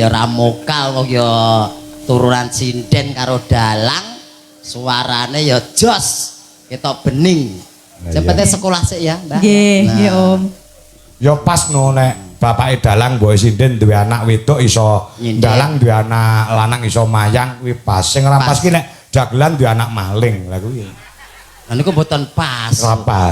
ya ora mokal kok ya turunan sinden karo dalang suarane ya jos ketok bening cepete sekolah sik ya Mbak nggih Om ya pas no nek bapake dalang mbok sinden duwe anak wedok iso dalang duwe anak lanang iso mayang kuwi pas sing ora pas ki nek dagelan duwe anak maling lha kuwi lha niku mboten pas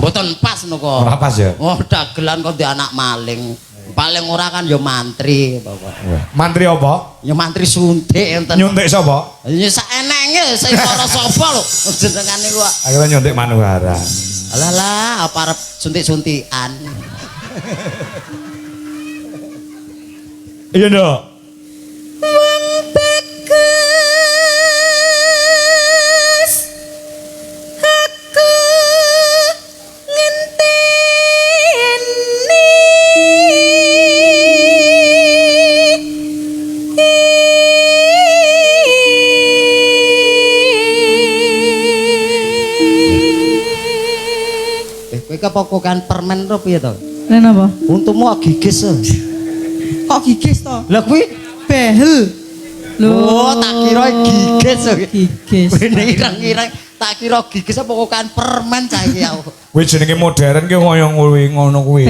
mboten pas niku ora pas ya oh dagelan kok duwe anak maling paling ora kan ya mantri bapak mantri apa ya mantri suntik enten nyuntik sapa ya saenenge sing ora sapa lho jenengan niku akhirnya nyuntik manuhara alah apa arep suntik-suntikan iya nduk wong bagus aku ngenteni kowe kepokokan permen ro piye to lha napa untumu gigis kok gigis to lha kuwi behel lho tak kira gigis gigis bene ireng-ireng tak kira gigis pokokan permen saiki aku kuwi jenenge modern ki kaya ngono kuwi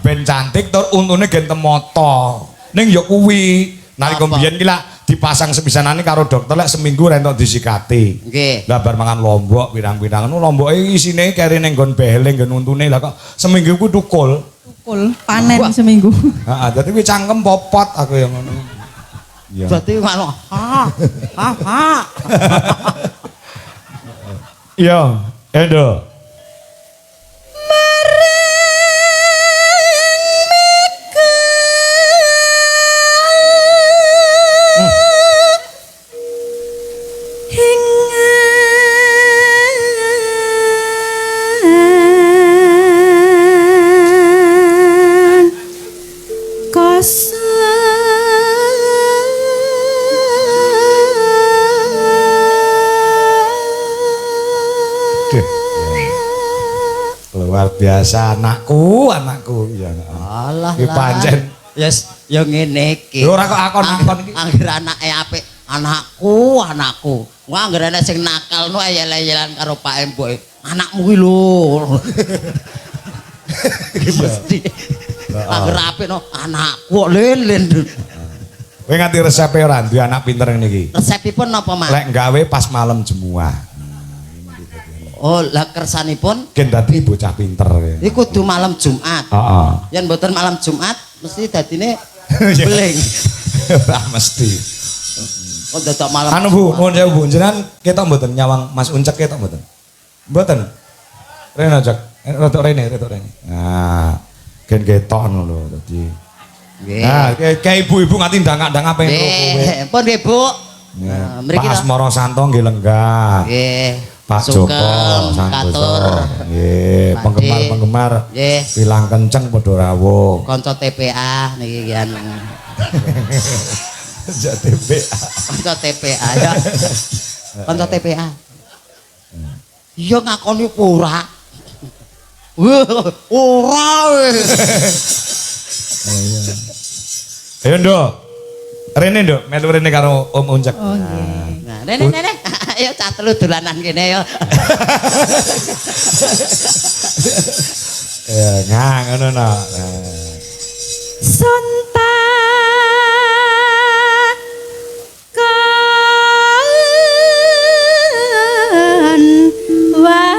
ben cantik tur untune gen temoto ning ya kuwi nalika mbiyen ki lak dipasang sepisanane karo dokter lek seminggu rentok disikati nggih lah bar mangan lombok pirang-pirang ngono lomboke isine kere ning nggon behele nggon untune lah kok seminggu ku tukul panen seminggu heeh dadi kuwi cangkem popot aku yang ngono iya berarti ngono iya Endo luar biasa anakku ya alah iki pancen yes ya ngene iki lho ora kok akon-akon iki anggere anake apik anakku wah anggere ana sing nakal no ayel-ayelan karo Pak Emboke anakmu kuwi lho iki mesti anggere apik no anakku lin kowe nganti resepe ora duwe anak pinter ngene iki resepipun napa Mas lek gawe pas malam jemuah oh lah kersanipun gen dadi bocah pinter iku kudu malam Jumat heeh yen mboten malam Jumat mesti dadine beling ora mesti kok dadak malam anu Bu nuwun sewu Bu jenengan ketok mboten nyawang Mas Uncek ketok mboten rene cek rodok rene nah gen ketok ngono lho dadi nah kayak ibu-ibu nganti ndangak-ndangak pengen nggih pun nggih Bu Pak Asmara Santo nggih lenggah nggih Pak Joko Santoso nggih penggemar-penggemar bilang kenceng padha rawuh kanca TPA niki kian kanca TPA ya kanca TPA iya ngakoni ora ora ayo Nduk rene Nduk melu rene karo Om Uncek oh nggih nah rene ayo cah telu dolanan kene yo ya ngang ngono no sontak kan war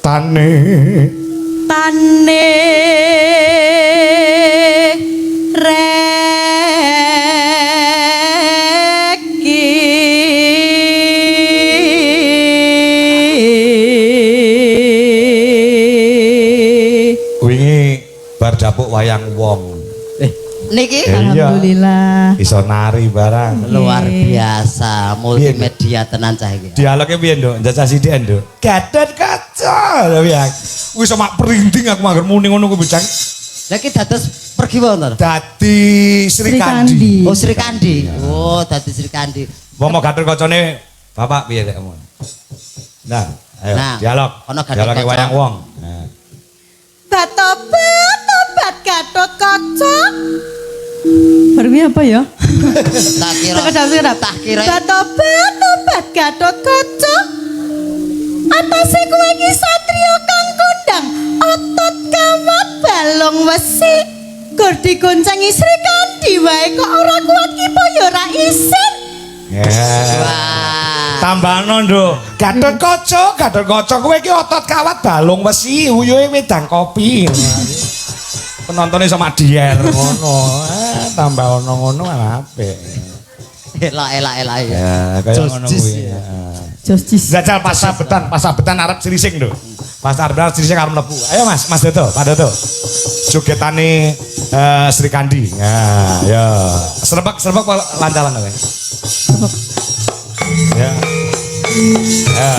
tane dapuk wayang wong niki alhamdulillah iso nari barang luar biasa multimedia tenan cah iki dialoge piye Nduk njajah sithik Nduk Gatot kaca lho ya wis mak perinting aku mangger muni ngono kuwi bocah lha iki dados pergi wonten dadi Sri Kandi oh Sri Kandi oh dadi Sri Kandi mau Gatot kacane bapak piye lek nah ayo dialog dialoge wayang wong nah Tobat Gatot Kaca. Bermi apa ya? Tak kira. Tak kira. Tobat Gatot Kaca. Atase kowe iki satriya kang kondang, otot kawat balung wesi. Gur digoncengi Sri Kandi wae kok ora kuat ki po ya ora isin. Wah. Tambahno, Nduk. Gatot Kaca kowe iki otot kawat balung wesi, uyuhe wedang kopi. Penontonnya sama dier ngono. Tambah ono ngono apik. Elak ya. Ya, kaya ngono kuwi. Jostis. Jajal pasabetan arep sirising lho. Pasabetan sirising arep mlebu. Ayo Mas Dodo, Pak Dodo. Jogetane Sri Kandi. Ya. Serebek lancaran kowe. Ya. Ya.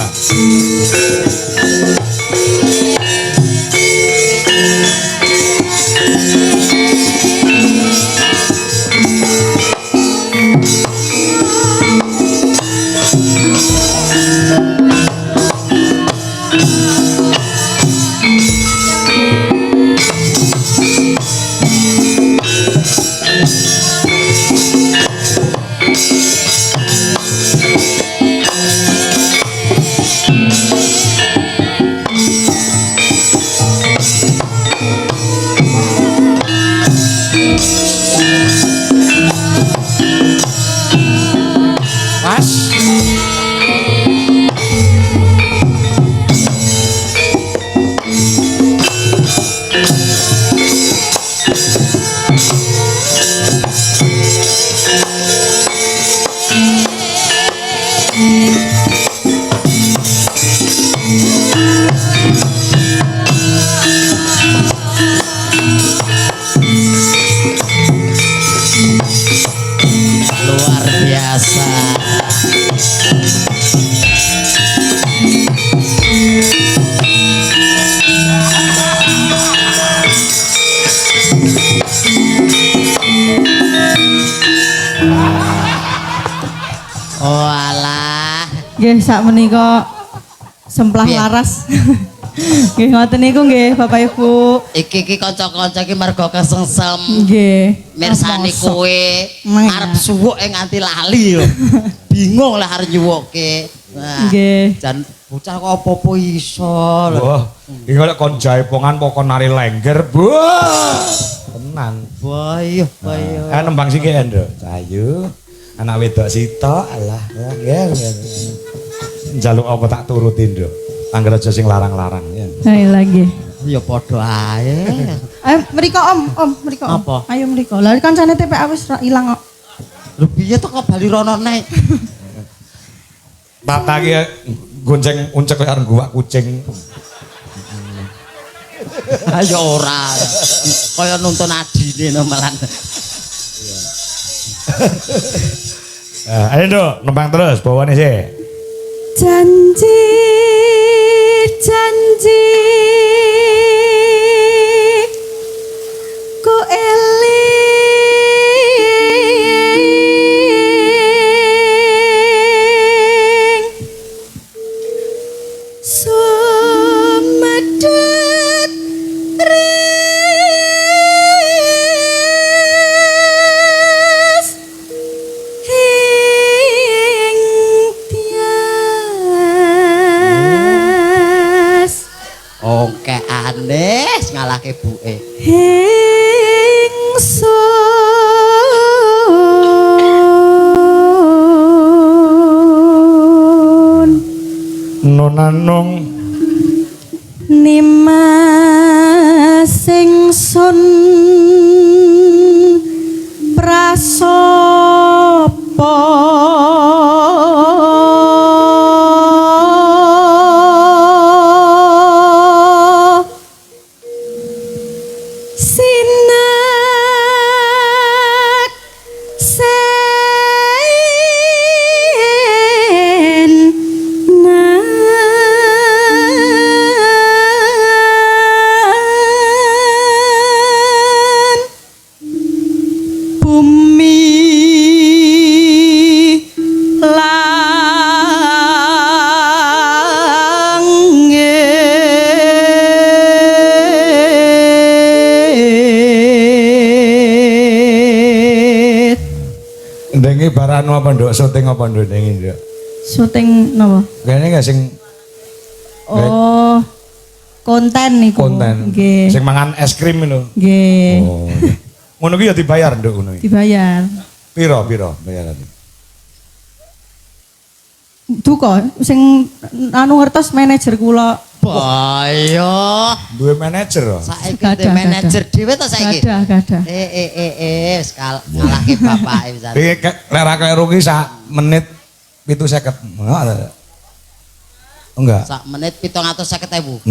Luar biasa. Oh alah. Nggih sak menika semplah Piye? laras. Nggih ngoten niku nggih Bapak Ibu. Iki kanca-kanca iki mergo kesengsem. Nggih. Mirsani Mosok. kowe Maya. arep suwuk nganti lali yo. Bingung lah arep nyuwukke. Nah, Nggih. jan bocah kok apa-apa iso lho. Wah, iki lek kon jaipongan pokok nari lengger. Wah. Tenan. Bayo. Nembang sing kene, Nduk. Cayu. Anak wedok sitok, alah. Ya. Njaluk apa tak turutin, Nduk. Angger aja sing larang-larang ya. Ayo lagi. Ya padha ae. Ayo mriko Om, mriko. Om. Apa? Ayo mriko. Lah kancane TPA wis ilang kok. Lho piye to kok bali rono nek? Tata ki gonceng uncek karo guwak kucing. Ayo ora. Kaya nuntun adine no malan. Ayo Nduk, nembang terus bawane sih. Janji ku eling sumedhut res ing tias Oke aneh ngalahke buke. Ingsun Nonanong nimas ingsun prasopo sinak sen Ndengi baranu apa nduk? Syuting apa nduk ndengi nduk? Syuting napa? Kayaknya enggak sing Oh. Konten niku. konten. Nggih. Sing mangan es krim lho. Nggih. Oh. Ngono ki ya dibayar nduk ngono iki. Dibayar. Piro bayarane? Duka sing anu ngertos manajer kula. Bayo. Duwe manajer kok. Saiki Gadah, te manajer dhewe to saiki. Gadah. Wis kalahke bapake pisan. Iki lek ra kleru ki sak menit 750. Enggak. Sak menit 750.000.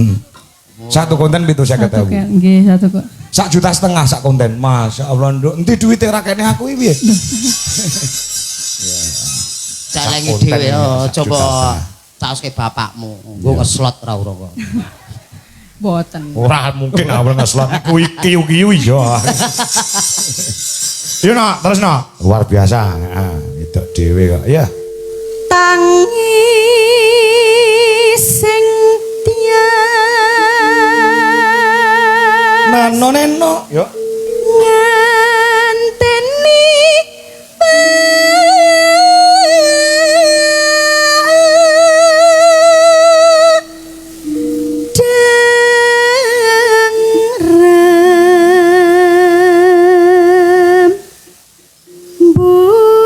Satu konten 750.000. Nggih, satu kok. 1,5 juta sak konten. Masya Allah nduk. Endi duwite ra kene aku iki piye? Celengi Konten dhewe ini, oh, 1,5 juta. coba caoske bapakmu. Nggo ngeslot ra ora kok. Boten. Ora mungkin awal ngeslot iku kiyu-kiyu iya. Yo nak, terus nak. Luar biasa. Heeh, itu dhewe kok. Iya. Tangi sing tias Neno. Yo. nganteni dengrem bulan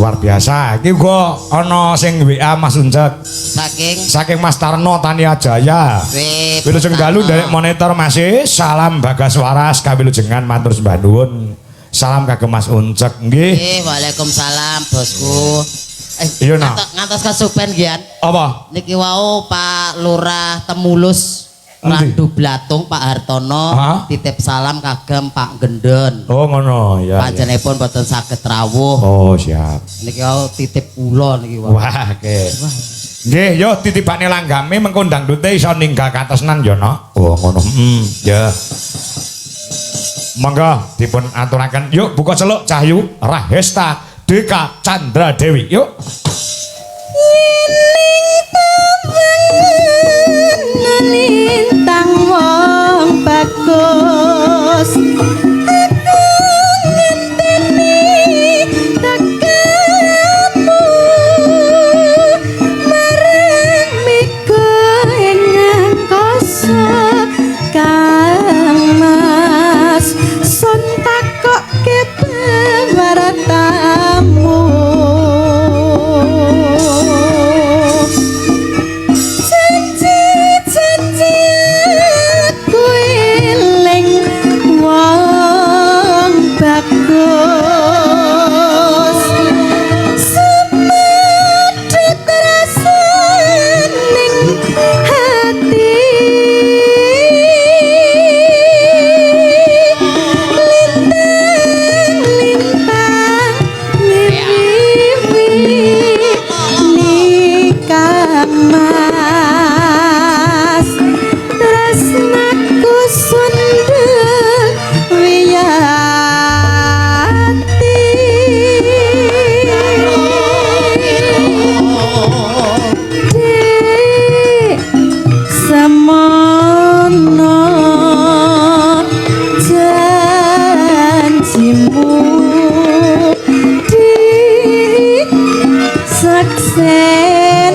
Luar biasa. Iki uga ana sing WA Mas Uncek. Saking Mas Tarno Tania Jaya. Wilujeng dalu nderek monitor masih. Salam Bagas Waras kawilujengan matur sembah nuwun. Salam kagem Mas Uncek nggih. Waalaikumsalam bosku. Iya nak. Ngantos kesupen gian. Apa? Niki wau Pak Lurah Temulus Endi? Randu Blatung Pak Hartono Hah? titip salam kagem Pak Gendon. Oh ngono ya. Panjenenganipun boten saged rawuh. Oh siap. Niki wau titip kula niki wau. Wah, oke. Nggih, yo titipane langgame mengko dangdute iso ninggal katesnan yo, Nok. Oh, ngono. Ya. Monggo dipun aturaken. Yuk buka celuk Cahyu Rahesta Deka Chandra Dewi. Yuk. lintang wong bagus aku ngenteni tekamu marang miku ing angkasa Kang Mas son takokke pewartamu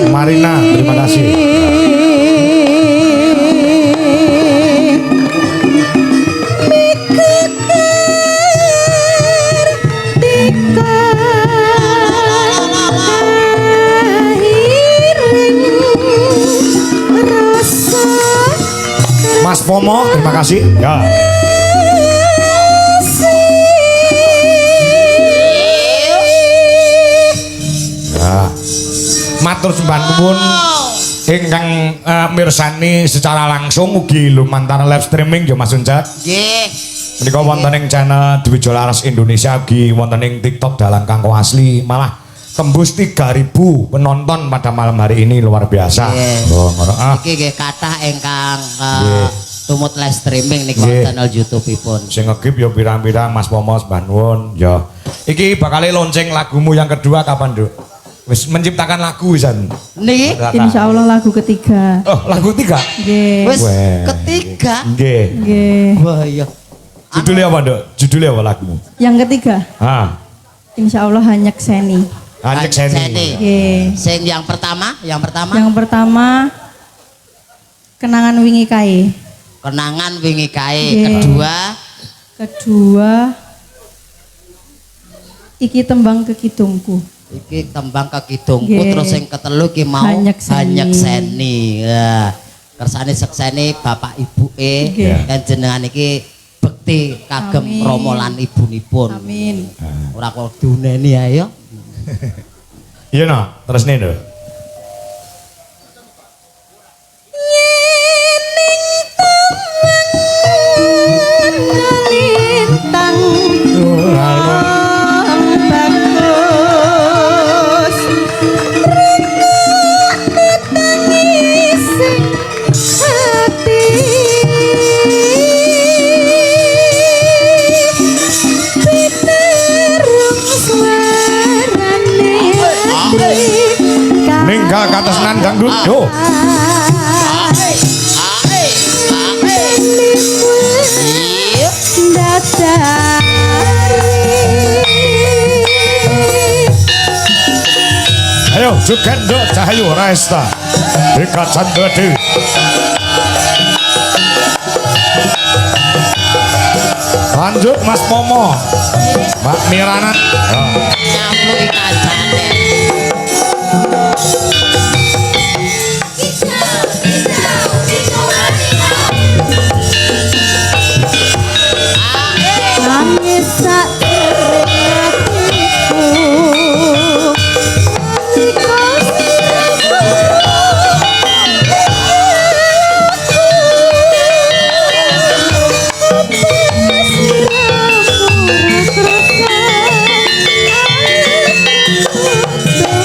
Marina, terima kasih. Mas Pomo, terima kasih. Ya. Matur sembah nuwun ingkang mirsani secara langsung ugi lumantar live streaming ya Mas Uncak. Nggih. Menika wonten ing channel Dwi Jolaras Indonesia ugi wonten ing TikTok Dalang Kangko Asli malah tembus 3.000 penonton pada malam hari ini luar biasa. Oh, ngono. Iki nggih kathah ingkang tumut live streaming niku channel YouTube-ipun. Sing ngegip ya pirang-pirang Mas Pomo sembah nuwun ya. Iki bakal lonceng lagumu yang kedua kapan, Nduk? Wis menciptakan lagu wisan. Niki Insya Allah lagu ketiga. Oh, lagu 3. Nggih. wis Weh. ketiga. Nggih. Nggih. Wah iya. Judulnya apa, Nduk? Judulnya apa lagumu? Yang ketiga, Ah, Insya Allah hanya Seni. Anjek Seni. Nggih. Sing yang pertama. Yang pertama Kenangan Wingi Kae. Kenangan wingi kae. Nggih. Kedua Iki Tembang Kekidungku. Iki tembang kekidungku. Nggih. Terus yang ketelu ki mau Hanyek Seni. Hanyek Seni. Ya. Kersane seksene bapak ibuke Nggih. kan jenengan iki bekti kagem Amin. rama lan ibunipun. Amin. Ora kok duneni ae ya. Iya no, terus nih Nduk. Lintang bagus tangis hati piterung suarane Ninggal katas nan dangdut. Yo. Ayo juga Nduk Cahayu Raesta. Eka Chandra Dewi. Lanjut Mas Momo. Mbak Mirana. Ya. Nyampluk kancane. nangis sak hatiku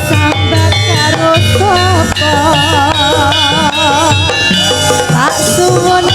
sambat karo sapa tak suwun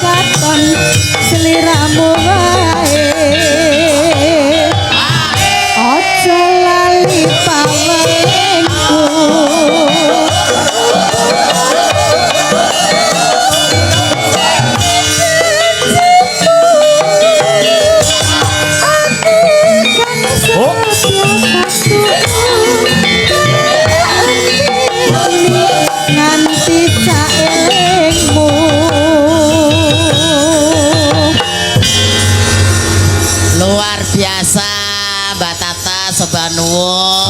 katon seliramu wae aja lali pamelengku Oh. nganti saelingmu Luar biasa Mbak Tata Sobanuwun.